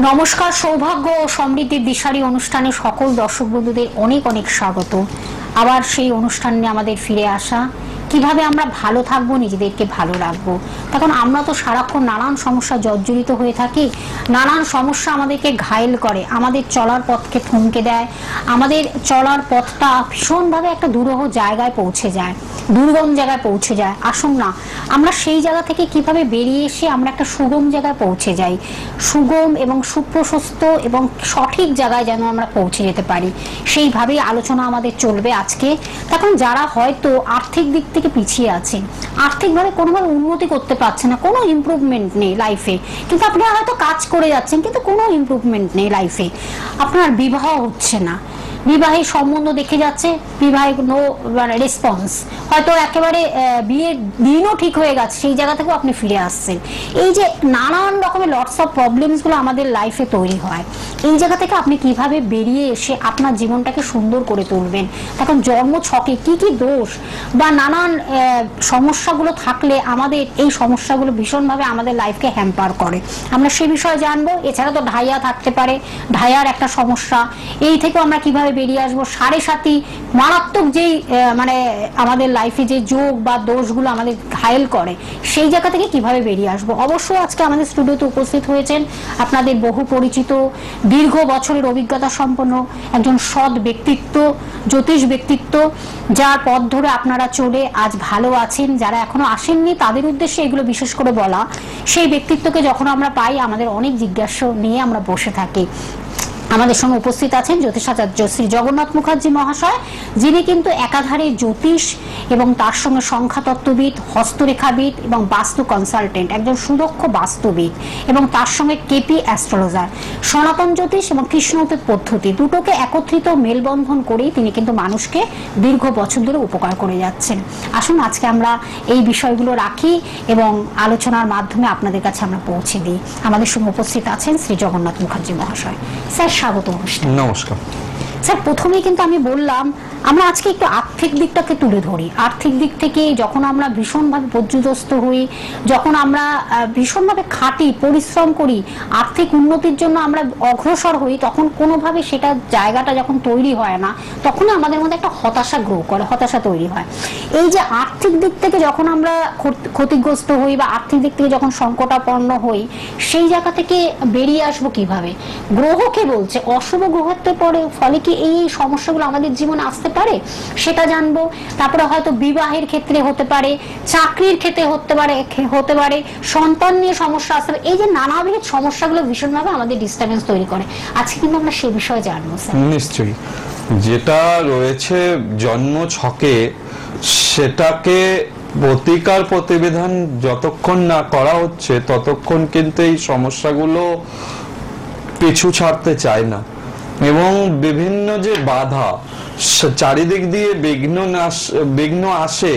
নমস্কার। সৌভাগ্য ও সমৃদ্ধির দিশারি অনুষ্ঠানে সকল দর্শক বন্ধুদের অনেক অনেক স্বাগত। আবার সেই অনুষ্ঠান নিয়ে আমাদের ফিরে আসা, কিভাবে আমরা ভালো থাকবো, নিজেদেরকে ভালো রাখবো। তখন আমরা তো সারাক্ষণ নানান সমস্যা জর্জরিত হয়ে থাকি, নানান সমস্যা আমাদেরকে ঘায়েল করে, আমাদের চলার পথকে থমকে দেয়, আমাদের চলার পথটা ভীষণভাবে একটা দুরূহ জায়গায় পৌঁছে যায়, দুর্গম জায়গায় পৌঁছে যায়। আসুন না, আমরা সেই জায়গা থেকে কিভাবে বেরিয়ে এসে আমরা একটা সুগম জায়গায় পৌঁছে যাই, সুগম এবং সুপ্রশস্ত এবং সঠিক জায়গায় যেন আমরা পৌঁছে যেতে পারি, সেইভাবেই আলোচনা আমাদের চলবে আজকে। তখন যারা হয়তো আর্থিক দিক থেকে পিছিয়ে আছেন, আর্থিকভাবে কোনোভাবে উন্নতি করতে পারছে না, কোনো ইমপ্রুভমেন্ট নেই লাইফে, কিন্তু আপনি হয়তো কাজ করে যাচ্ছেন কিন্তু কোনো ইমপ্রুভমেন্ট নেই লাইফে, আপনার বিবাহ হচ্ছে না, বিবাহের সম্বন্ধ দেখে যাচ্ছে, বিবাহের নো মানে রেসপন্স, হয়তো একেবারে বিয়ের দিনও ঠিক হয়ে গেছে, সেই জায়গা থেকেও আপনি ফিরে আসছেন। এই যে নানান রকমের লটস অফ প্রবলেমসগুলো আমাদের লাইফে তৈরি হয়, এই জায়গা থেকে আপনি কিভাবে বেরিয়ে এসে আপনার জীবনটাকে সুন্দর করে তুলবেন। তখন জন্ম ছকে কি কি দোষ বা নানান সমস্যাগুলো থাকলে আমাদের এই সমস্যাগুলো ভীষণভাবে আমাদের লাইফকে হ্যাম্পার করে, আমরা সে বিষয়ে জানবো। এছাড়া তো ঢাইয়া থাকতে পারে, ঢাইয়ার একটা সমস্যা, এই থেকেও আমরা কিভাবে বেরিয়ে আসবো। সাড়ে সাথী মারাত্মক যেই মানে আমাদের লাইফে যে যোগ বা দোষগুলো আমাদের ঘায়েল করে, সেই জায়গা থেকে কিভাবে বেরিয়ে আসবো। অবশ্যই আজকে আমাদের স্টুডিওতে উপস্থিত হয়েছেন আপনাদের বহু পরিচিত, দীর্ঘ বছরের অভিজ্ঞতা সম্পন্ন একজন সৎ ব্যক্তিত্ব, জ্যোতিষ ব্যক্তিত্ব, যার পথ ধরে আপনারা চলে আজ ভালো আছেন। যারা এখনো আসেননি তাদের উদ্দেশ্যে এগুলো বিশেষ করে বলা। সেই ব্যক্তিত্বকে যখন আমরা পাই আমাদের অনেক জিজ্ঞাসা নিয়ে আমরা বসে থাকি। আমাদের সঙ্গে উপস্থিত আছেন জ্যোতিষাচার্য শ্রী জগন্নাথ মুখার্জি মহাশয়, যিনি কিন্তু একাধারে জ্যোতিষ এবং তার সঙ্গে সংখ্যাতত্ত্ববিদ, হস্তরেখাবিদ এবং বাস্তু কনসালটেন্ট, একজন সুদক্ষ বাস্তুবিদ, এবং তার সঙ্গে কেপি অ্যাস্ট্রোলজার। সনাতন জ্যোতিষ এবং কৃষ্ণোপেত পদ্ধতি দুটোকে একত্রিত মেলবন্ধন করেই তিনি কিন্তু মানুষকে দীর্ঘ বছর ধরে উপকার করে যাচ্ছেন। আসুন আজকে আমরা এই বিষয়গুলো রাখি এবং আলোচনার মাধ্যমে আপনাদের কাছে আমরা পৌঁছে দিই। আমাদের সঙ্গে উপস্থিত আছেন শ্রী জগন্নাথ মুখার্জি মহাশয়। স্যার স্বাগত। নমস্কার স্যার। প্রথমেই কিন্তু আমি বললাম আমরা আজকে একটু আর্থিক দিকটাকে তুলে ধরি। আর্থিক দিক থেকে যখন আমরা ভীষণভাবে পর্যুদস্ত হই, যখন আমরা ভীষণভাবে খাটি, পরিশ্রম করি, আর্থিক উন্নতির জন্য আমরা অগ্রসর হই, তখন কোনোভাবে সেটা জায়গাটা যখন তৈরি হয় না, তখন আমাদের মধ্যে একটা হতাশা গ্রো করে, হতাশা তৈরি হয়। এই যে আর্থিক দিক থেকে যখন আমরা ক্ষতিগ্রস্ত হই বা আর্থিক দিক থেকে যখন সংকটাপন্ন হই, সেই জায়গা থেকে বেরিয়ে আসবো কিভাবে? গ্রহকে বলছে অশুভ গ্রহত্বের পরে ফলে কি এই সমস্যাগুলো আমাদের জীবনে আসতে পারে, সেটা জানবো। তারপরে হয়তো বিবাহের ক্ষেত্রে হতে পারে, চাকরির ক্ষেত্রে হতে পারে, সন্তান নিয়ে সমস্যা আসতে পারে। এই যে নানাবিধ সমস্যাগুলো ভীষণভাবে আমাদের ডিস্টারবেন্স তৈরি করে। আজকে কিন্তু আমরা সে বিষয়ে জানবো স্যার। নিশ্চয়ই, যেটা রয়েছে জন্ম ছকে, সেটাকে প্রতিকার প্রতিবিধান যতক্ষণ না করা হচ্ছে ততক্ষণ কিন্তু এই সমস্যাগুলো পিছু ছাড়তে চায় না, এবং বিভিন্ন যে বাধা চারিদিক দিয়ে বিঘ্ন আসে,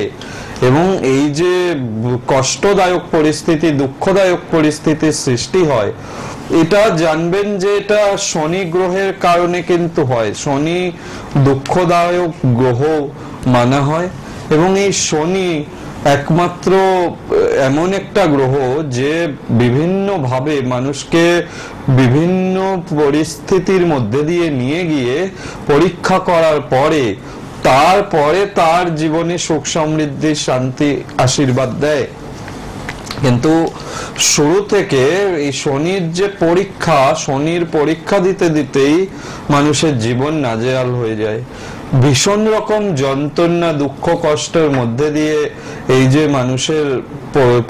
এবং এই যে কষ্টদায়ক পরিস্থিতি, দুঃখদায়ক পরিস্থিতির সৃষ্টি হয়, এটা জানবেন যে এটা শনি গ্রহের কারণে কিন্তু হয়। শনি দুঃখদায়ক গ্রহ মানা হয়, এবং এই শনি একমাত্র এমন একটা গ্রহ যে বিভিন্ন ভাবে মানুষকে বিভিন্ন পরিস্থিতির মধ্যে দিয়ে নিয়ে গিয়ে পরীক্ষা করার পরে তারপরে তার জীবনে সুখ সমৃদ্ধি শান্তি আশীর্বাদ দেয়। কিন্তু শুরু থেকে এই শনির যে পরীক্ষা, শনির পরীক্ষা দিতে দিতেই মানুষের জীবন নাজেহাল হয়ে যায়। ভীষণ রকম যন্ত্রণা, দুঃখ, কষ্টের মধ্যে দিয়ে এই যে মানুষের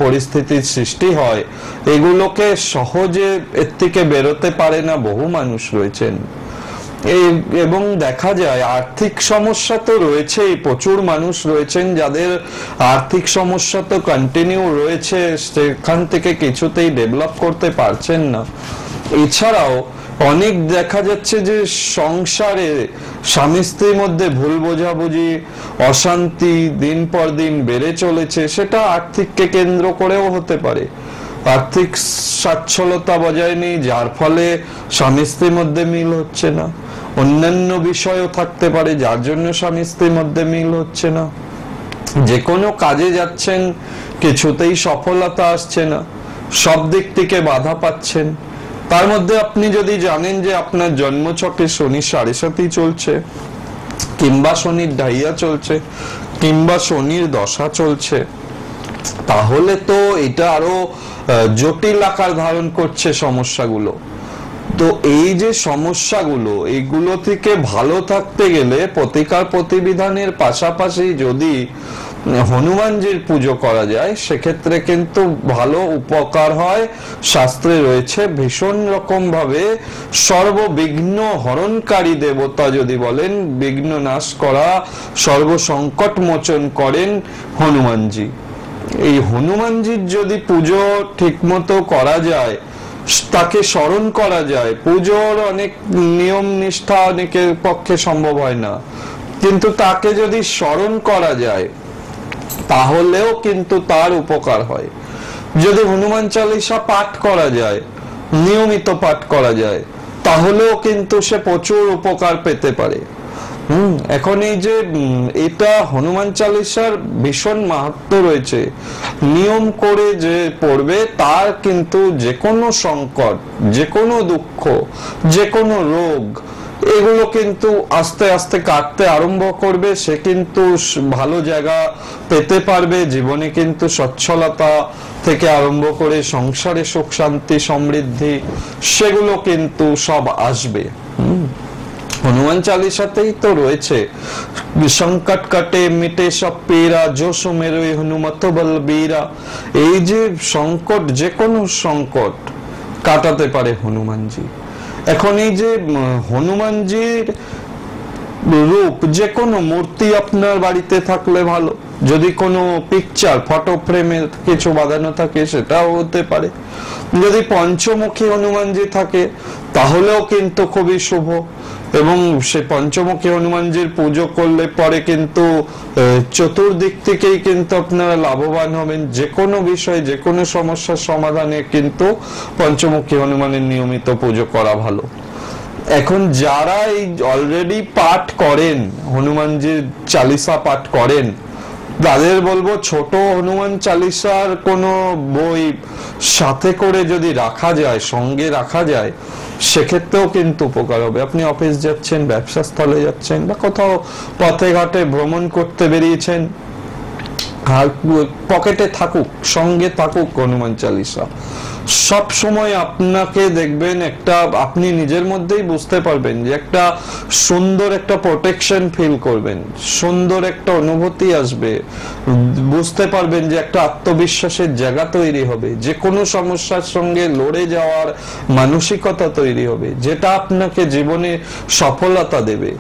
পরিস্থিতির সৃষ্টি হয়, এগুলোকে সহজে এর থেকে বেরোতে পারে না বহু মানুষ রয়েছেন। এবং দেখা যায় আর্থিক সমস্যা তো রয়েছেই, প্রচুর মানুষ রয়েছেন যাদের আর্থিক সমস্যা তো কন্টিনিউ রয়েছে, সেখান থেকে কিছুতেই ডেভেলপ করতে পারছেন না। এছাড়াও অনেক দেখা যাচ্ছে যে সংসারে স্বামী স্ত্রীর মধ্যে ভুল বোঝাবুঝি, অশান্তি দিন পর দিন বেড়ে চলেছে। সেটা আর্থিককে কেন্দ্র করেও হতে পারে। আর্থিক সচ্ছলতা বজায় নেই, যার ফলে স্বামী স্ত্রীর মধ্যে মিল হচ্ছে না। অন্যান্য বিষয়ও থাকতে পারে যার জন্য স্বামী স্ত্রীর মধ্যে মিল হচ্ছে না। যে কোনো কাজে যাচ্ছেন, কিছুতেই সফলতা আসছে না, সব দিক থেকে বাধা পাচ্ছেন। তার মধ্যে আপনি যদি জানেন যে আপনার জন্মছকে শনি 7.5 চলছে, কিংবা শনির ঢাইয়া চলছে, কিংবা শনির দশা চলছে, তাহলে তো এটা আরো জটিল আকার ধারণ করছে সমস্যাগুলো। তো এই যে সমস্যাগুলো, এইগুলো থেকে ভালো থাকতে গেলে প্রতিকার প্রতিবিধানের পাশাপাশি যদি হনুমানজির পুজো করা যায়, সেক্ষেত্রে কিন্তু ভালো উপকার হয়। শাস্ত্রে রয়েছে ভীষণ রকম ভাবে সর্ববিঘ্ন হরণকারী দেবতা যদি বলেন, বিঘ্ন নাশ করা, সর্বসংকট মোচন করেন হনুমানজি। এই হনুমানজির যদি পুজো ঠিকমতো করা যায়, তাকে স্মরণ করা যায়, পুজোর অনেক নিয়ম নিষ্ঠা অনেকের পক্ষে সম্ভব হয় না, কিন্তু তাকে যদি স্মরণ করা যায় তাহলেও কিন্তু তার উপকার হয়। যদি হনুমান চালিসা পাঠ করা যায়, নিয়মিত পাঠ করা যায়, তাহলেও কিন্তু সে প্রচুর উপকার পেতে পারে। এখন এই যে এটা হনুমান চালিসার ভীষণ মাহাত্ম্য রয়েছে, নিয়ম করে যে পড়বে তার কিন্তু যে কোনো সংকট, যে কোনো দুঃখ, যে কোনো রোগ, এগুলো কিন্তু আস্তে আস্তে কাটতে আরম্ভ করবে। সে কিন্তু ভালো জায়গা পেতে পারবে, জীবনে কিন্তু সচ্ছলতা থেকে আরম্ভ করে সংসারে সুখ শান্তি সমৃদ্ধি, সেগুলো কিন্তু সব আসবে। হনুমান চালিসাতেই তো রয়েছে সংকট কাটে মিটে সব পীরা, जो सुमेरो हनुमत बलबीरा। এই যে সংকট, যে কোনো সংকট কাটাতে পারে হনুমানজি। এখন এই যে হনুমানজির রূপ, যে কোনো মূর্তি আপনার বাড়িতে থাকলে ভালো, যদি কোনো পিকচার ফটো ফ্রেমে কিছু বাঁধানো থাকে সেটাও হতে পারে। যদি পঞ্চমুখী হনুমানজি থাকে তাহলেও কিন্তু খুবই শুভ, এবং সে পঞ্চমুখী হনুমানজির পুজো করলে পরে কিন্তু চতুর্দিক থেকেই কিন্তু আপনারা লাভবান হবেন। যে কোনো বিষয়ে, যে কোনো সমস্যার সমাধানে কিন্তু পঞ্চমুখী হনুমানের নিয়মিত পুজো করা ভালো। এখন যারা এই অলরেডি পাঠ করেন, হনুমানজির চালিসা পাঠ করেন, তাদের বলবো ছোট হনুমান চালিসার কোনো বই সাথে করে যদি রাখা যায়, সঙ্গে রাখা যায়, সেক্ষেত্রেও কিন্তু উপকার হবে। আপনি অফিস যাচ্ছেন, ব্যবসা স্থলে যাচ্ছেন, বা কোথাও পথে ঘাটে ভ্রমণ করতে বেরিয়েছেন, পকেটে থাকুক, সঙ্গে থাকুক হনুমান চালিসা। সব সময় আপনাকে দেখবেন একটা, আপনি নিজের মধ্যেই বুঝতে পারবেন যে একটা সুন্দর একটা প্রোটেকশন ফিল করবেন, সুন্দর একটা অনুভূতি আসবে, বুঝতে পারবেন যে একটা আত্মবিশ্বাসের জায়গা তৈরি হবে, যে কোনো সমস্যার সঙ্গে লড়ে যাওয়ার মানসিকতা তৈরি হবে, যেটা আপনাকে জীবনে সফলতা দেবে,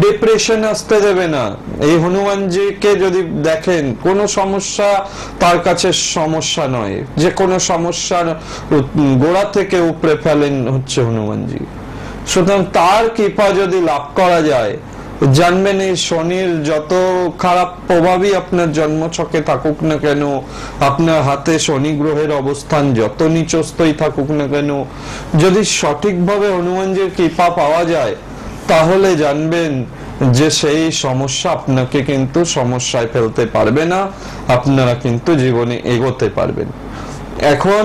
ডিপ্রেশন আসতে দেবে না। এই হনুমানজিকে যদি দেখেন, কোনো সমস্যা তার কাছে সমস্যা নয়, যে কোনো সমস্যার গোড়া থেকে উপরে ফেলেন হচ্ছে হনুমানজি। সুতরাং তার কৃপা যদি লাভ করা যায়, জানবেন এই শনির যত খারাপ প্রভাবই আপনার জন্মছকে থাকুক না কেন, আপনার হাতে শনি গ্রহের অবস্থান যত নিচস্থই থাকুক না কেন, যদি সঠিকভাবে হনুমানজির কৃপা পাওয়া যায়, তাহলে জানবেন যে সেই সমস্যা আপনাকে কিন্তু সমস্যায় ফেলতে পারবে না, আপনারা কিন্তু জীবনে এগোতে পারবেন। এখন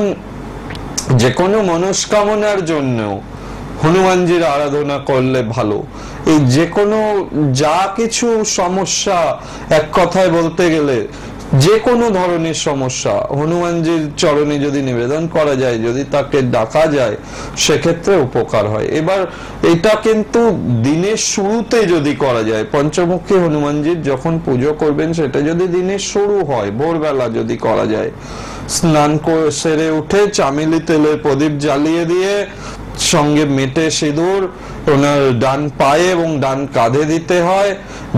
যে কোনো মনস্কামনার জন্য হনুমানজির আরাধনা করলে ভালো। এই যে কোনো যা কিছু সমস্যা, এক কথায় বলতে গেলে যে কোনো ধরনের সমস্যা হনুমানজির চরণে যদি নিবেদন করা যায়, যদি তাকে ডাকা যায়, সেক্ষেত্রে উপকার হয়। এবার এটা কিন্তু দিনের শুরুতে যদি করা যায়, পঞ্চমুখী হনুমানজির যখন পুজো করবেন সেটা যদি দিনের শুরু হয়, ভোরবেলা যদি করা যায়, স্নান করে সেরে উঠে চামেলি তেলের প্রদীপ জ্বালিয়ে দিয়ে সঙ্গে মেটে সিঁদুর ওনার ডান পায়ে এবং ডান কাঁধে দিতে হয়,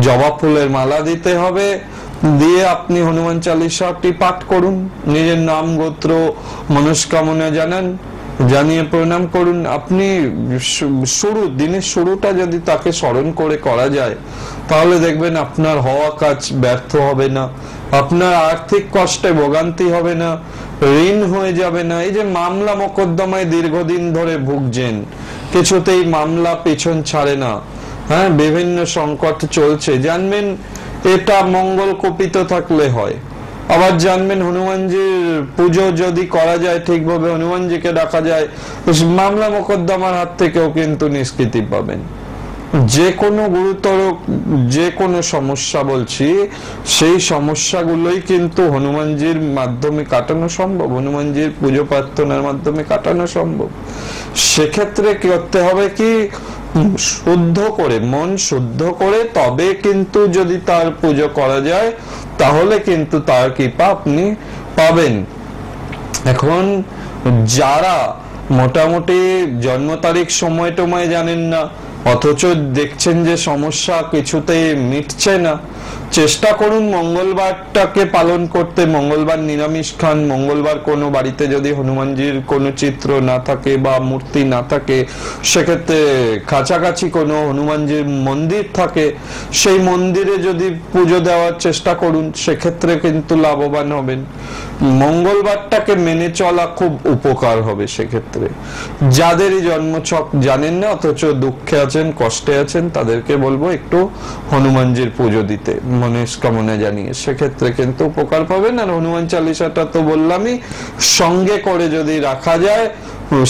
জবা ফুলের মালা দিতে হবে, দিয়ে আপনি হনুমান চালিসাটি পাঠ করুন, নিজের নাম গোত্র মনস্কামনা জানান, জানিয়ে প্রণাম করুন। আপনি দিনের শুরুটা যদি তাকে স্মরণ করে করা যায়, তাহলে দেখবেন আপনার হওয়া কাজ ব্যর্থ হবে না, আপনার আর্থিক কষ্টে ভোগান্তি হবে না, ঋণ হয়ে যাবে না। এই যে মামলা মোকদ্দমায় দীর্ঘদিন ধরে ভুগছেন, কিছুতেই মামলা পিছন ছাড়ে না, হ্যাঁ, বিভিন্ন সংকট চলছে, জানবেন এটা মঙ্গল কুপিত থাকলে হয়। আবার জানবেন হনুমানজির পুজো যদি করা যায় ঠিকভাবে, হনুমানজিকে ডাকা যায়, মামলা মোকদ্দমার হাত থেকেও কিন্তু নিষ্কৃতি পাবেন। যে কোনো গুরুতর যে কোনো সমস্যা বলছি, সেই সমস্যাগুলোই কিন্তু হনুমানজির মাধ্যমে কাটানো সম্ভব, হনুমানজির পুজো প্রার্থনার মাধ্যমে কাটানো সম্ভব। সেক্ষেত্রে কি করতে হবে, কি শুদ্ধ করে, মন শুদ্ধ করে তবে কিন্তু যদি তার পুজো করা যায়, তাহলে কিন্তু তার কৃপা আপনি পাবেন। এখন যারা মোটামুটি জন্ম তারিখ সময় টময় জানেন না, অথচ দেখছেন যে সমস্যা কিছুতেই মিটছে না, চেষ্টা করুন মঙ্গলবারটাকে পালন করতে। মঙ্গলবার নিরামিষ খান। মঙ্গলবার কোনো বাড়িতে যদি হনুমানজির কোনো চিত্র না থাকে বা মূর্তি না থাকে, সেক্ষেত্রে কাছাকাছি কোনো হনুমানজির মন্দির থাকে, সেই মন্দিরে যদি পুজো দেওয়ার চেষ্টা করুন, সেক্ষেত্রে কিন্তু লাভবান হবেন। মঙ্গলবারটাকে মেনে চলা খুব উপকার হবে সেক্ষেত্রে। যাদেরই জন্মছক জানেন না অথচ দুঃখে আছেন, কষ্টে আছেন, তাদেরকে বলবো একটু হনুমানজির পুজো দিতে মনস্কামনা জানিয়ে, সেক্ষেত্রে কিন্তু উপকার পাবেন। আর হনুমান চালিসাটা তো বললামই, সঙ্গে করে যদি রাখা যায়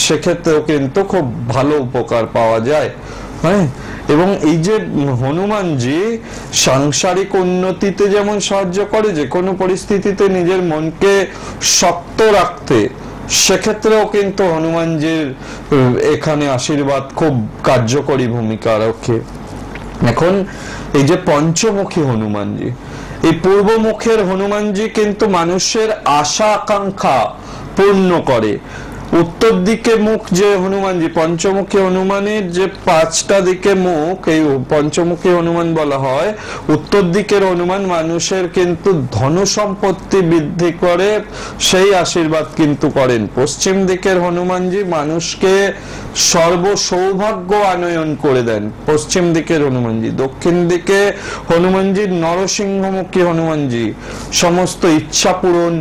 সেক্ষেত্রেও কিন্তু খুব ভালো উপকার পাওয়া যায়। হ্যাঁ, এবং এই যে হনুমানজি সাংসারিক উন্নতিতে যেমন সাহায্য করে, যে কোনো পরিস্থিতিতে নিজের মনকে শক্ত রাখতে, সেক্ষেত্রেও কিন্তু হনুমানজির এখানে আশীর্বাদ খুব কার্যকরী ভূমিকা রাখে। এখন এই যে পঞ্চমুখী হনুমানজি, এই পূর্বমুখের হনুমানজি কিন্তু মানুষের আশা আকাঙ্ক্ষা পূর্ণ করে। উত্তর দিকে মুখ যে হনুমানজি, পঞ্চমুখী হনুমানের যে 5টা দিকে মুখ, এই পঞ্চমুখী হনুমান বলা হয়। উত্তর দিকের হনুমান মানুষের কিন্তু ধন সম্পত্তি বৃদ্ধি করে, সেই আশীর্বাদ কিন্তু করেন। পশ্চিম দিকের হনুমানজি মানুষকে সর্ব সৌভাগ্য আনয়ন করে দেন, পশ্চিম দিকের হনুমানজি। দক্ষিণ দিকে হনুমানজি নরসিংহমুখী হনুমানজি সমস্ত ইচ্ছা পূরণ,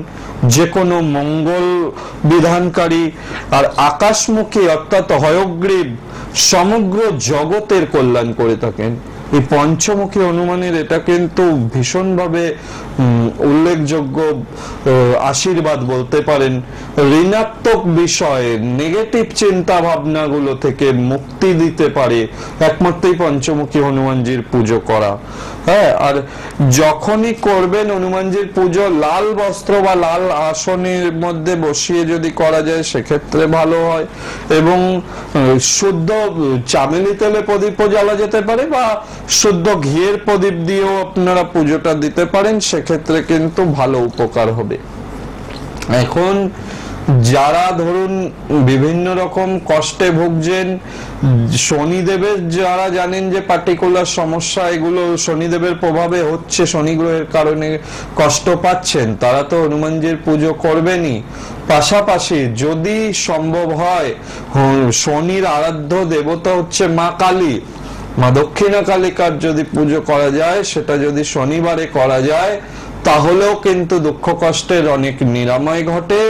যে কোনো মঙ্গল বিধানকারী। আর আকাশমুখী অর্থাৎ হয়গ্রীব সমগ্র জগতের কল্যাণ করে থাকেন। এই পঞ্চমুখী হনুমানের এটা কিন্তু ভীষণভাবে উল্লেখযোগ্য আশীর্বাদ বলতে পারেন। ঋণাত্মক বিষয়ে, নেগেটিভ চিন্তা ভাবনাগুলো থেকে মুক্তি দিতে পারে একমাত্র পঞ্চমুখী হনুমানজির পুজো করা। হ্যাঁ, আর যখনই করবেন হনুমানজির পুজো, লাল বস্ত্র বা লাল আসনের মধ্যে বসিয়ে যদি করা যায় সেক্ষেত্রে ভালো হয়। এবং শুদ্ধ চামেলি তেলে প্রদীপ জ্বালা যেতে পারে, বা শুদ্ধ ঘিয়ের প্রদীপ দিয়েও আপনারা পুজোটা দিতে পারেন, সেক্ষেত্রে কিন্তু ভালো উপকার হবে। এখন যারা ধরুন বিভিন্ন রকম কষ্টে ভুগছেন, শনিদেবের যারা জানেন যে পার্টিকুলার সমস্যা, এগুলো শনিদেবের প্রভাবে হচ্ছে, শনি গ্রহের কারণে কষ্ট পাচ্ছেন, তারা তো হনুমানজির পুজো করবেনই। পাশাপাশি যদি সম্ভব হয়, শনির আরাধ্য দেবতা হচ্ছে মা কালী, মা দক্ষিণা কালিকার যদি পুজো করা যায়, সেটা যদি শনিবারে করা যায়, তাহলেও কিন্তু দুঃখ কষ্টের অনেক নিরাময় ঘটে,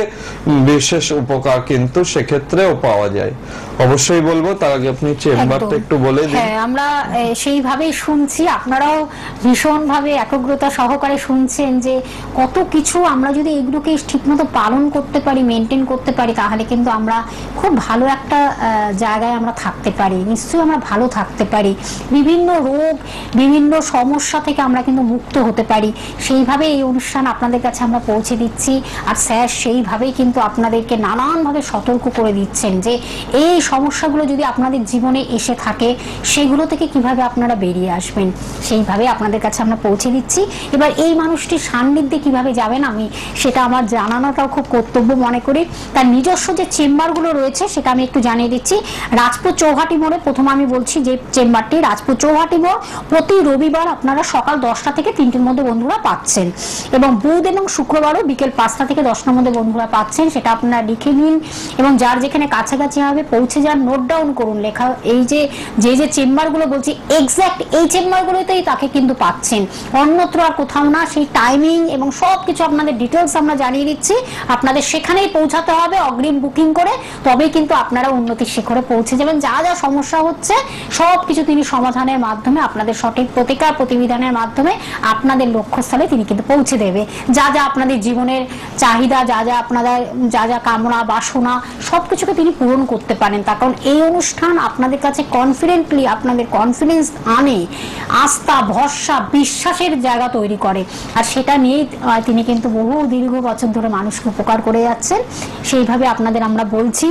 বিশেষ উপকার কিন্তু সেক্ষেত্রেও পাওয়া যায়। অবশ্যই বলবো, তার আগে আপনি চেম্বারটা একটু বলে দিন। হ্যাঁ, আমরা সেইভাবেই শুনছি, আপনারাও ভীষণভাবে একাগ্রতা সহকারে শুনছেন যে কত কিছু আমরা যদি এগুলোকে ঠিকমতো পালন করতে পারি, মেনটেন করতে পারি, তাহলে কিন্তু আমরা খুব ভালো একটা জায়গায় আমরা থাকতে পারি, নিশ্চয়ই আমরা ভালো থাকতে পারি, বিভিন্ন রোগ বিভিন্ন সমস্যা থেকে আমরা কিন্তু মুক্ত হতে পারি। সেইভাবে এই অনুষ্ঠান আপনাদের কাছে আমরা পৌঁছে দিচ্ছি। আর স্যার সেইভাবেই কিন্তু আপনাদেরকে নানানভাবে সতর্ক করে দিচ্ছেন যে এই সমস্যাগুলো যদি আপনাদের জীবনে এসে থাকে, সেগুলো থেকে কিভাবে আপনারা বেরিয়ে আসবেন, সেইভাবে আপনাদের কাছে আমরা পৌঁছে দিচ্ছি। এবার এই মানুষটির সান্নিধ্যে কিভাবে যাবেন, আমি সেটা আমার জানানোটাও খুব কর্তব্য মনে করি। তার নিজস্ব যে চেম্বারগুলো রয়েছে সেটা আমি একটু জানিয়ে দিচ্ছি। রাজপুত চৌহাটি মোড়ে, প্রথমে আমি বলছি যে চেম্বারটি রাজপুত চৌহাটি মোড়, প্রতি রবিবার আপনারা সকাল 10টা থেকে 3টের মধ্যে বন্ধুরা পাচ্ছেন, এবং বুধ এবং শুক্রবারও বিকেল 5টা থেকে 10টার মধ্যে বন্ধুরা পাচ্ছেন। সেটা আপনারা লিখে নিন এবং যার যেখানে কাছাকাছি হবে পৌঁছে পৌঁছে যান, নোট ডাউন করুন লেখা, এই যে যে চেম্বারগুলো বলছি এক্স্যাক্ট এই চেম্বারগুলোতেই তাকে কিন্তু পাচ্ছেন, অন্যত্র আর কোথাও না। সেই টাইমিং এবং সবকিছু আপনাদের ডিটেলস আমরা জানিয়ে দিচ্ছি, আপনাদের সেখানেই পৌঁছাতে হবে অগ্রিম বুকিং করে, তবেই কিন্তু আপনারা উন্নতির শিখরে পৌঁছে যাবেন। যা যা সমস্যা হচ্ছে সবকিছু তিনি সমাধানের মাধ্যমে, আপনাদের সঠিক প্রতিকার প্রতিবিধানের মাধ্যমে আপনাদের লক্ষ্যস্থলে তিনি কিন্তু পৌঁছে দেবে। যা যা আপনাদের জীবনের চাহিদা, যা যা আপনাদের যা যা কামনা বাসনা সবকিছুকে তিনি পূরণ করতে পারেন। তার কারণ এই অনুষ্ঠান আপনাদের কাছে কনফিডেন্টলি আপনাদের কনফিডেন্স আনে, আস্থা ভরসা বিশ্বাসের জায়গা তৈরি করে, আর সেটা নিয়েই তিনি কিন্তু বহু দীর্ঘ বছর ধরে মানুষকে উপকার করে যাচ্ছেন। সেইভাবে আপনাদের আমরা বলছি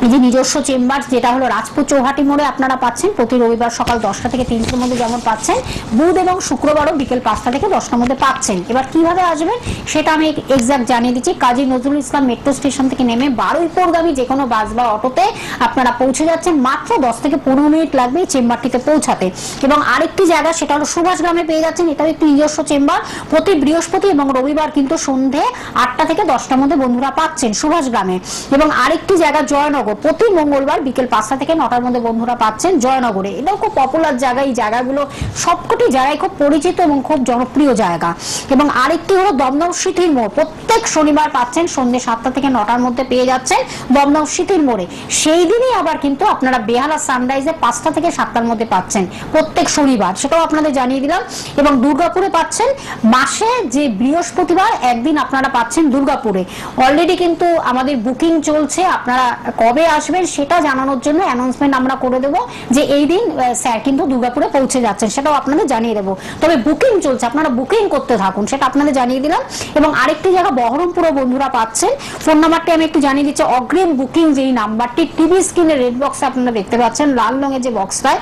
এই যে নিজস্ব চেম্বার যেটা হলো রাজপুর চৌহাটি মোড়ে আপনারা পাচ্ছেন, প্রতি রবিবার সকাল 10টা থেকে 3টের মধ্যে যেমন পাচ্ছেন, বুধ এবং শুক্রবারও বিকেল 5টা থেকে 10টার মধ্যে পাচ্ছেন। এবার কিভাবে আসবেন সেটা আমি এক্সাক্ট জানিয়ে দিচ্ছি। কাজী নজরুল ইসলাম মেট্রো স্টেশন থেকে নেমে বারুইপুরগামী যে কোনো বাস বা অটোতে আপনারা পৌঁছে যাচ্ছেন, মাত্র 10 থেকে 15 মিনিট লাগবে এই চেম্বারটিতে পৌঁছাতে। এবং আরেকটি জায়গা সেটা হলো সুভাষগ্রামে পেয়ে যাচ্ছেন, এটাও একটি নিজস্ব চেম্বার, প্রতি বৃহস্পতি এবং রবিবার কিন্তু সন্ধে 8টা থেকে 10টার মধ্যে বন্ধুরা পাচ্ছেন সুভাষগ্রামে। এবং আরেকটি জায়গা জয়নগর, প্রতি মঙ্গলবার বিকেল 5টা থেকে 9টার মধ্যে বন্ধুরা পাচ্ছেন জয়নগরে। এটাও খুব পপুলার জায়গা, এই জায়গাগুলো সবকটি জায়গায় খুব পরিচিত এবং খুব জনপ্রিয় জায়গা। এবং আরেকটি হলো দমদম সিটির মোড়, প্রত্যেক শনিবার পাচ্ছেন সন্ধ্যে 7টা থেকে 9টার মধ্যে পেয়ে যাচ্ছেন দমদম সিটির মোড়ে। সেই দিনই আবার কিন্তু আপনারা বেহালা সানরাইজে 5টা থেকে 7টার মধ্যে পাচ্ছেন প্রত্যেক শনিবার, সেটাও আপনাদের জানিয়ে দিলাম। এবং দুর্গাপুরে পাচ্ছেন মাসে যে বৃহস্পতিবার একদিন আপনারা পাচ্ছেন দুর্গাপুরে। অলরেডি কিন্তু আমাদের বুকিং চলছে, আপনারা কবে আসবেন সেটা জানানোর জন্য অ্যানাউন্সমেন্ট আমরা করে দেবো যে এই দিন স্যার কিন্তু দুর্গাপুরে পৌঁছে যাচ্ছেন, সেটাও আপনাদের জানিয়ে দেবো। তবে বুকিং চলছে, আপনারা বুকিং করতে থাকুন, সেটা আপনাদের জানিয়ে দিলাম। এবং আরেকটি জায়গা বহরমপুরে বন্ধুরা পাচ্ছেন, ফোন নাম্বারটি আমি একটু জানিয়ে দিচ্ছি। অগ্রিম বুকিং যেই নাম্বারটি টিভি স্ক্রিনে রেড বক্সে আপনারা দেখতে পাচ্ছেন, লাল রঙের যে বক্সটায়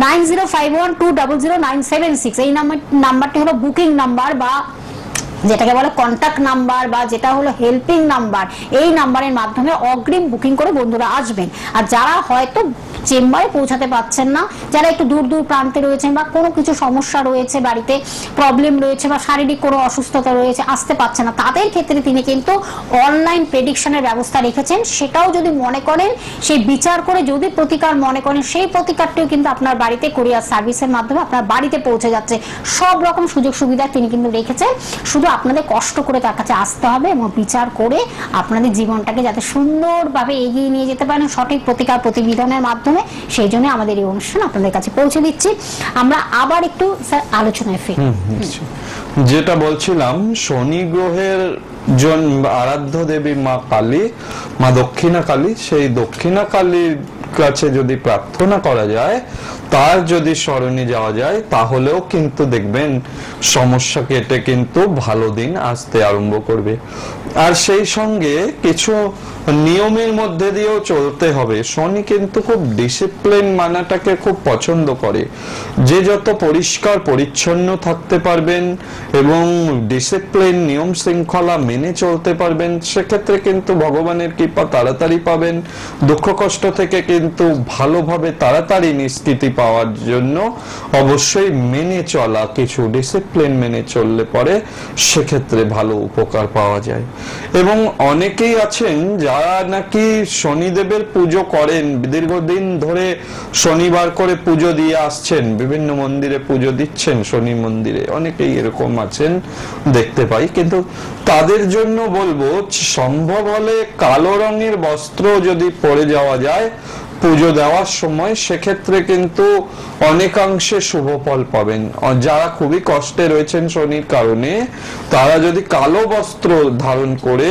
9051200976, এই নাম্বারটি হলো বুকিং নাম্বার বা যেটাকে বলে কন্ট্যাক্ট নাম্বার বা যেটা হলো হেল্পিং নাম্বার। এই নাম্বারের মাধ্যমে অগ্রিম বুকিং করে বন্ধুরা আসবেন। আর যারা হয়তো চেম্বারে পৌঁছাতে পারছেন না, যারা একটু দূর দূর প্রান্তে রয়েছেন বা কোনো কিছু সমস্যা রয়েছে, বাড়িতে প্রবলেম রয়েছে বা শারীরিক কোনো অসুস্থতা রয়েছে, আসতে পারছে না, তাদের ক্ষেত্রে তিনি কিন্তু অনলাইন প্রেডিকশনের ব্যবস্থা রেখেছেন। সেটাও যদি মনে করেন, সেই বিচার করে যদি প্রতিকার মনে করেন, সেই প্রতিকারটিও কিন্তু আপনার বাড়িতে কুরিয়ার সার্ভিসের মাধ্যমে আপনার বাড়িতে পৌঁছে যাচ্ছে। সব রকম সুযোগ সুবিধা তিনি কিন্তু রেখেছেন, শুধু আপনাদের কষ্ট করে তার কাছে আসতে হবে এবং বিচার করে আপনাদের জীবনটাকে যাতে সুন্দরভাবে এগিয়ে নিয়ে যেতে পারেন সঠিক প্রতিকার প্রতিবিধানের মাধ্যমে, সেই জন্য আমাদের এই অনুষ্ঠান আপনাদের কাছে পৌঁছে দিচ্ছি। আমরা আবার একটু স্যার আলোচনায় ফিরি। যেটা বলছিলাম, শনি গ্রহের আরাধ্য দেবী মা কালী, মা দক্ষিণা কালী, সেই দক্ষিণা কালীর কাছে যদি প্রার্থনা করা যায়, তার যদি স্মরণে যাওয়া যায়, তাহলেও কিন্তু দেখবেন সমস্যা কেটে কিন্তু ভালো দিন আসতে আরম্ভ করবে। আর সেই সঙ্গে কিছু নিয়মের মধ্যে দিয়েও চলতে হবে। শনি কিন্তু খুব ডিসিপ্লিন মানাটাকে খুব পছন্দ করে। যে যত পরিষ্কার পরিচ্ছন্ন থাকতে পারবেন এবং ডিসিপ্লিন নিয়ম শৃঙ্খলা মেনে চলতে পারবেন, সেক্ষেত্রে কিন্তু ভগবানের কৃপা তাড়াতাড়ি পাবেন। দুঃখ কষ্ট থেকে কিন্তু ভালোভাবে তাড়াতাড়ি নিষ্কৃতি পাওয়ার জন্য অবশ্যই মেনে চলা, কিছু ডিসিপ্লিন মেনে চললে পরে সেক্ষেত্রে ভালো উপকার পাওয়া যায়। এবং অনেকেই আছেন যারা নাকি শনিদেবের পুজো করেন, দীর্ঘদিন ধরে শনিবার করে পুজো দিয়ে আসছেন, বিভিন্ন মন্দিরে পুজো দিচ্ছেন, শনি মন্দিরে অনেকেই এরকম আছেন দেখতে পাই। কিন্তু তাদের জন্য বলবো, সম্ভব হলে কালো রঙের বস্ত্র যদি পরে যাওয়া যায় পুজো দেওয়ার সময়, সেক্ষেত্রে কিন্তু অনেকাংশে শুভ ফল পাবেন। যারা খুবই কষ্টে রয়েছেন শনির কারণে, তারা যদি কালো বস্ত্র ধারণ করে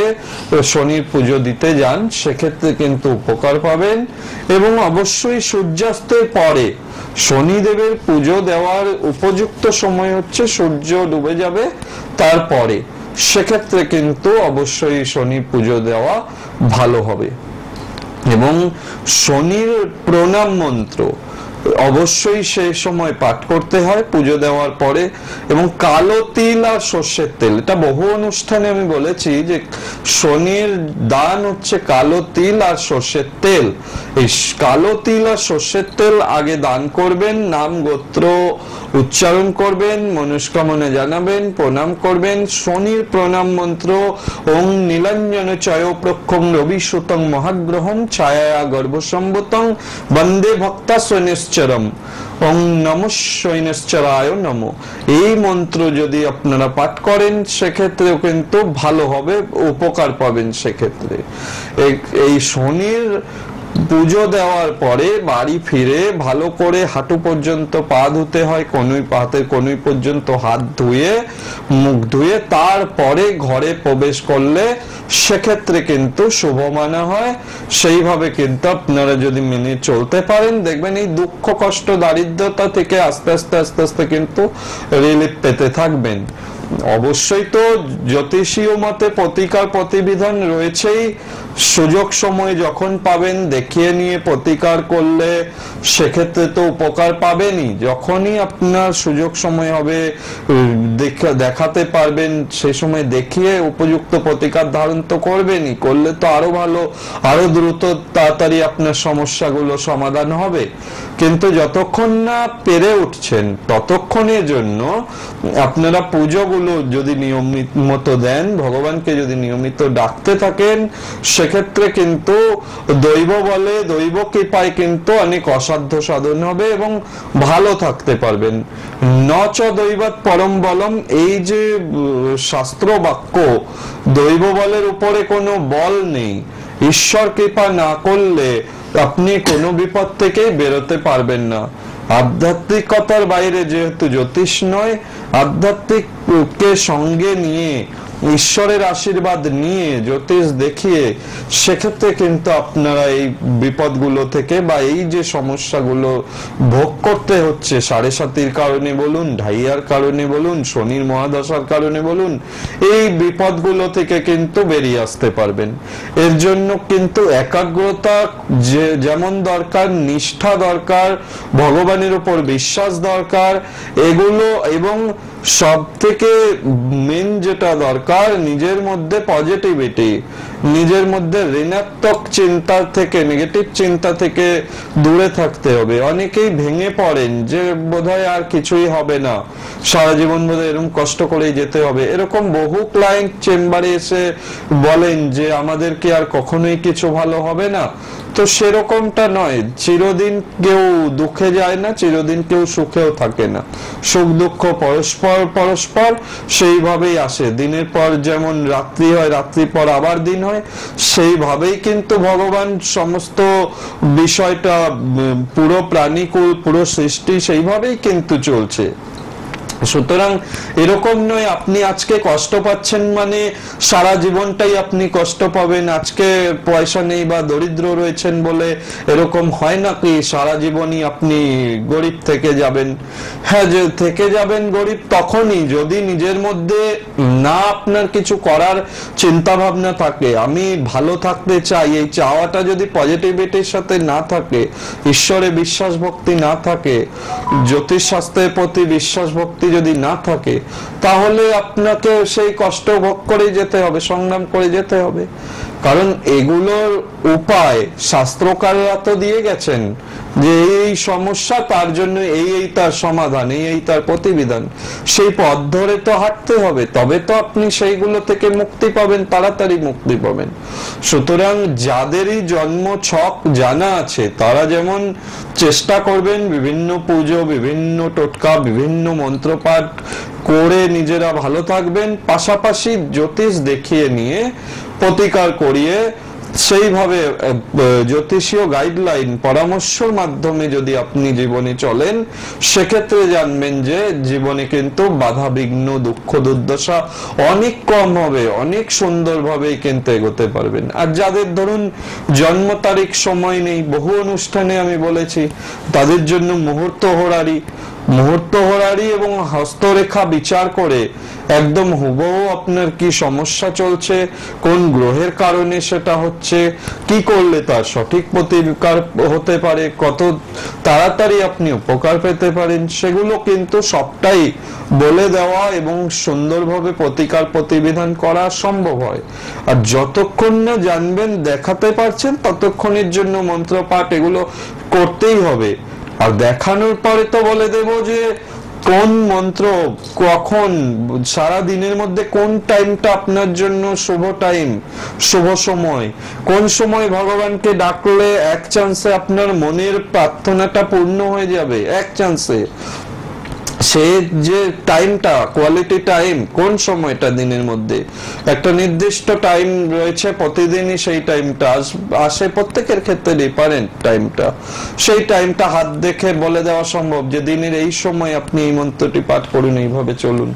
শনির পুজো দিতে যান, সেক্ষেত্রে কিন্তু উপকার পাবেন। এবং অবশ্যই সূর্যাস্তের পরে, শনিদেবের পুজো দেওয়ার উপযুক্ত সময় হচ্ছে সূর্য ডুবে যাবে তারপরে, সেক্ষেত্রে কিন্তু অবশ্যই শনি পুজো দেওয়া ভালো হবে। এবং শনির প্রণাম মন্ত্র, অবশ্যই সেই সময় পাঠ করতে হয় পুজো দেওয়ার পরে। এবং কালো তিল আর সর্ষের তেল, এটা বহু অনুষ্ঠানে আমি বলেছি যে শনির দান হচ্ছে কালো তিল আর সর্ষের তেল। এই কালো তিল আর সর্ষের তেল আগে দান করবেন, নাম গোত্র উচ্চারণ করবেন, মনস্কামনা জানাবেন, প্রণাম করবেন। শনির প্রণাম মন্ত্র ওং নীলাঞ্জন চয় প্রক্ষং রবি সুতং মহাগ্রহম ছায়া গর্ভসম্ভূতং বন্দে ভক্তা শনিশ্চরম ওং নমঃ শনিশ্চরায় নমঃ। এই মন্ত্র যদি আপনারা পাঠ করেন সেক্ষেত্রেও কিন্তু ভালো হবে, উপকার পাবেন। সেক্ষেত্রে এই শনির পুজো দেওয়ার পরে বাড়ি ফিরে ভালো করে হাঁটু পর্যন্ত পা ধুতে হয়, হাতের কনুই পর্যন্ত হাত ধুয়ে মুখ ধুয়ে তারপরে ঘরে প্রবেশ করলে সেক্ষেত্রে কিন্তু শুভ মানা হয়। সেইভাবে কিন্তু আপনারা যদি মেনে চলতে পারেন দেখবেন এই দুঃখ কষ্ট দারিদ্রতা থেকে আস্তে আস্তে আস্তে আস্তে কিন্তু রিলিফ পেতে থাকবেন। অবশ্যই তো জ্যোতিষীয় মতে প্রতিকার প্রতিবিধান রয়েছেই। সুযোগ সময় যখন পাবেন দেখিয়ে নিয়ে প্রতিকার করলে সেক্ষেত্রে তো উপকার পাবেনই। যখনই আপনার সুযোগ সময় হবে দেখাতে পারবেন সেই সময় দেখিয়ে উপযুক্ত প্রতিকার ধারণ তো করবেনই, করলে তো আরো ভালো, আরো দ্রুত তাড়াতাড়ি আপনার সমস্যাগুলো সমাধান হবে। কিন্তু যতক্ষণ না পেরে উঠছেন ততক্ষণের জন্য আপনারা পুজোগুলো যদি নিয়মিত মতো দেন, ভগবানকে যদি নিয়মিত ডাকতে থাকেন, সেক্ষেত্রে কিন্তু দৈব বলে দৈব কৃপায় কিন্তু অনেক অসাধ্য সাধন হবে এবং ভালো থাকতে পারবেন। নচ দৈবাৎ পরম বলম, এই যে শাস্ত্র বাক্য, দৈব বলের উপরে কোনো বল নেই। ঈশ্বর কৃপা না করলে আপনি কোনো বিপদ থেকেই বেরোতে পারবেন না। আধ্যাত্মিকতার বাইরে যেহেতু জ্যোতিষ নয়, আধ্যাত্মিককে সঙ্গে নিয়ে ঈশ্বরের আশীর্বাদ নিয়ে জ্যোতিষ দেখিয়ে সেক্ষেত্রে কিন্তু আপনারা এই বিপদগুলো থেকে বা এই যে সমস্যাগুলো ভোগ করতে হচ্ছে সাড়ে সাতির কারণে বলুন, ঢাইয়ার কারণে বলুন, শনির মহাদশার কারণে বলুন, এই বিপদগুলো থেকে কিন্তু বেরিয়ে আসতে পারবেন। এর জন্য কিন্তু একাগ্রতা যেমন দরকার, নিষ্ঠা দরকার, ভগবানের উপর বিশ্বাস দরকার এগুলো, এবং সব থেকে মেন যেটা দরকার নিজের মধ্যে পজিটিভিটি, নিজের মধ্যে ঋণাত্মক চিন্তা থেকে, নেগেটিভ চিন্তা থেকে দূরে থাকতে হবে। অনেকেই ভেঙে পড়েন যে বোধহয় আর কিছুই হবে না, সারা জীবন বোধহয় এরকম কষ্ট করেই যেতে হবে। এরকম বহু ক্লায়েন্ট চেম্বারে এসে বলেন যে আমাদের কি আর কখনোই কিছু ভালো হবে না। তো সেরকমটা নয়, চিরদিন কেউ দুঃখে যায় না, চিরদিন কেউ সুখেও থাকে না। সুখ দুঃখ পরস্পর পরস্পর সেইভাবেই আসে। দিনের পর যেমন রাত্রি হয়, রাত্রির পর আবার দিন হয়, সেইভাবেই কিন্তু ভগবান সমস্ত বিষয়টা, পুরো প্রাণীকুল, পুরো সৃষ্টি সেইভাবেই কিন্তু চলছে। সুতরাং এরকম নয় আপনি আজকে কষ্ট পাচ্ছেন মানে সারা জীবনটাই আপনি কষ্ট পাবেন। আজকে পয়সা নেই বা দরিদ্র রয়েছেন বলে এরকম হয় না কি সারা জীবনই আপনি গরিব থেকে যাবেন। হ্যাঁ, যে থেকে যাবেন গরিব তখনই যদি নিজের মধ্যে না আপনার কিছু করার চিন্তা ভাবনা থাকে, আমি ভালো থাকতে চাই, এই চাওয়াটা যদি পজিটিভিটির সাথে না থাকে, ঈশ্বরে বিশ্বাস ভক্তি না থাকে, জ্যোতিষ শাস্ত্রের প্রতি বিশ্বাস ভক্তি যদি না থাকে, তাহলে আপনাকে সেই কষ্ট ভোগ করে যেতে হবে, সংগ্রাম করে যেতে হবে। কারণ এগুলোর উপায় শাস্ত্রকাররা তো দিয়ে গেছেন যে এই সমস্যা, তার জন্য এই তার সমাধান, এই তার প্রতিবিধান। সেই পথ ধরে তো হাঁটতে হবে, তবে তো আপনি সেইগুলো থেকে মুক্তি পাবেন, তাড়াতাড়ি মুক্তি পাবেন। সুতরাং যাদেরই জন্ম ছক জানা আছে তারা যেমন চেষ্টা করবেন বিভিন্ন পুজো, বিভিন্ন টোটকা, বিভিন্ন মন্ত্রপাঠ করে নিজেরা ভালো থাকবেন, পাশাপাশি জ্যোতিষ দেখিয়ে নিয়ে প্রতিকার করিয়ে সেইভাবে জ্যোতিষীয় গাইডলাইন পরামর্শের মাধ্যমে যদি আপনি জীবনে চলেন, সেক্ষেত্রে জানবেন যে জীবনে কিন্তু বাধা বিঘ্ন, দুঃখ দুর্দশা অনেক কম হবে, অনেক সুন্দরভাবে কিন্তু এগোতে পারবেন। আর যাদের ধরুন জন্ম তারিখ সময় নেই, বহু অনুষ্ঠানে আমি বলেছি তাদের জন্য মুহূর্ত হোরারি, মুহূর্ত হরারি এবং হস্তরেখা বিচার করে একদম হুবহু আপনার কি সমস্যা চলছে, কোন গ্রহের কারণে সেটা হচ্ছে, কি করলে তার সঠিক প্রতিকার হতে পারে, কত তাড়াতাড়ি আপনি উপকার পেতে পারেন, সেগুলো কিন্তু সবটাই বলে দেওয়া এবং সুন্দরভাবে প্রতিকার প্রতিবিধান করা সম্ভব হয়। আর যতক্ষণ না জানবেন, দেখাতে পারছেন, ততক্ষণের জন্য মন্ত্রপাঠ এগুলো করতেই হবে। আর দেখানোর পরে তো বলে দেব যে কোন মন্ত্র কখন, সারা দিনের মধ্যে কোন টাইমটা আপনার জন্য শুভ টাইম, শুভ সময়, কোন সময় ভগবানকে ডাকলে এক চান্সে আপনার মনের প্রার্থনাটা পূর্ণ হয়ে যাবে, এক চান্সে। সে যে টাইমটা, কোয়ালিটি টাইম, কোন সময়টা দিনের মধ্যে একটা নির্দিষ্ট টাইম রয়েছে, প্রতিদিনই সেই টাইমটা আসে, প্রত্যেকের ক্ষেত্রে ডিফারেন্ট টাইমটা। সেই টাইমটা হাত দেখে বলে দেওয়া সম্ভব যে দিনের এই সময় আপনি এই মন্ত্রটি পাঠ করুন, এইভাবে চলুন।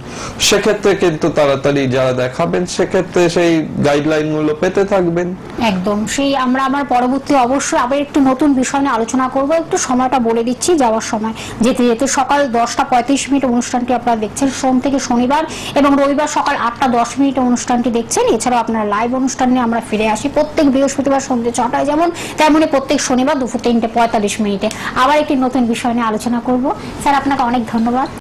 সেক্ষেত্রে কিন্তু তাড়াতাড়ি যারা দেখাবেন, সেক্ষেত্রে সেই গাইডলাইন গুলো পেতে থাকবেন। একদম। সেই আমরা আমার পরবর্তী অবশ্যই আবার একটু নতুন বিষয় নিয়ে আলোচনা করব। একটু সময়টা বলে দিচ্ছি যাওয়ার সময়, যেতে যেতে সকাল 10:35 অনুষ্ঠানটি আপনারা দেখছেন সোম থেকে শনিবার, এবং রবিবার সকাল 8:10 অনুষ্ঠানটি দেখছেন। এছাড়াও আপনারা লাইভ অনুষ্ঠান নিয়ে আমরা ফিরে আসি প্রত্যেক বৃহস্পতিবার সন্ধ্যে 6টায়, যেমন তেমনি প্রত্যেক শনিবার দুপুর 3:45 আবার একটি নতুন বিষয় নিয়ে আলোচনা করব। স্যার, আপনাকে অনেক ধন্যবাদ।